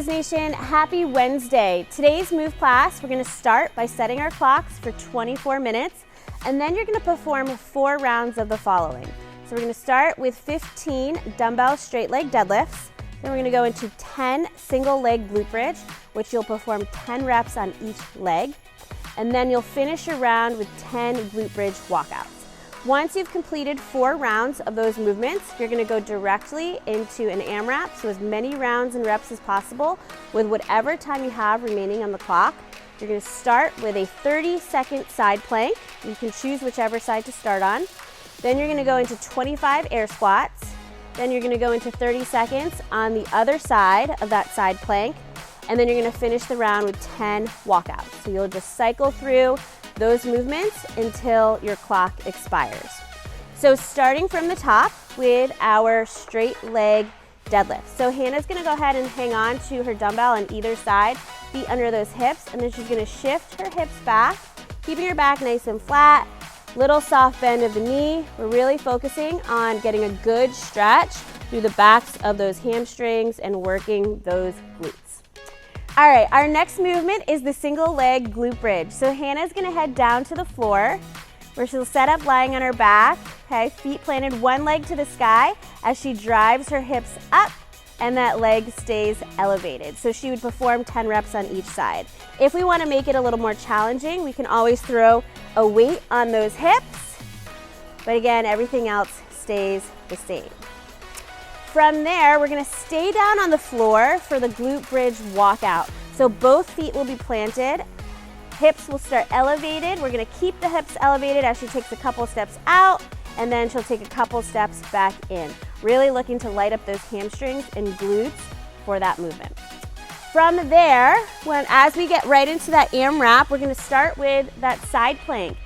Biz Nation, happy Wednesday. Today's move class, we're gonna start by setting our clocks for 24 minutes, and then you're gonna perform 4 rounds of the following. So we're gonna start with 15 dumbbell straight leg deadlifts, then we're gonna go into 10 single leg glute bridge, which you'll perform 10 reps on each leg, and then you'll finish your round with 10 glute bridge walkouts. Once you've completed 4 rounds of those movements, you're gonna go directly into an AMRAP, so as many rounds and reps as possible with whatever time you have remaining on the clock. You're gonna start with a 30-second side plank. You can choose whichever side to start on. Then you're gonna go into 25 air squats. Then you're gonna go into 30 seconds on the other side of that side plank. And then you're gonna finish the round with 10 walkouts. So you'll just cycle through those movements until your clock expires. So starting from the top with our straight leg deadlift. So Hannah's gonna go ahead and hang on to her dumbbell on either side, feet under those hips, and then she's gonna shift her hips back, keeping her back nice and flat, little soft bend of the knee. We're really focusing on getting a good stretch through the backs of those hamstrings and working those glutes. All right, our next movement is the single leg glute bridge. So Hannah's gonna head down to the floor where she'll set up lying on her back, okay, feet planted, one leg to the sky as she drives her hips up and that leg stays elevated. So she would perform 10 reps on each side. If we wanna make it a little more challenging, we can always throw a weight on those hips, but again, everything else stays the same. From there, we're gonna stay down on the floor for the glute bridge walkout. So both feet will be planted, hips will start elevated. We're gonna keep the hips elevated as she takes a couple steps out, and then she'll take a couple steps back in. Really looking to light up those hamstrings and glutes for that movement. From there, as we get right into that AMRAP, we're gonna start with that side plank.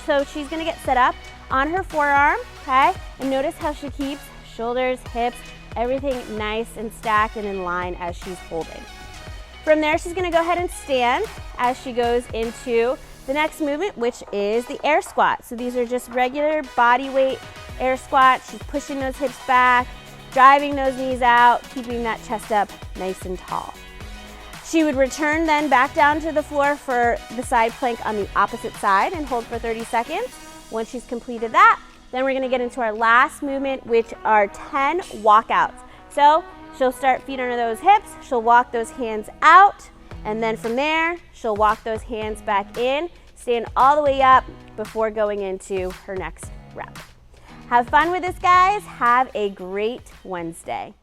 So she's gonna get set up on her forearm, okay? And notice how she keeps shoulders, hips, everything nice and stacked and in line as she's holding. From there, she's gonna go ahead and stand as she goes into the next movement, which is the air squat. So these are just regular body weight air squats. She's pushing those hips back, driving those knees out, keeping that chest up nice and tall. She would return then back down to the floor for the side plank on the opposite side and hold for 30 seconds. Once she's completed that, then we're gonna get into our last movement, which are 10 walkouts. So she'll start feet under those hips, she'll walk those hands out, and then from there, she'll walk those hands back in, stand all the way up before going into her next rep. Have fun with this, guys. Have a great Wednesday.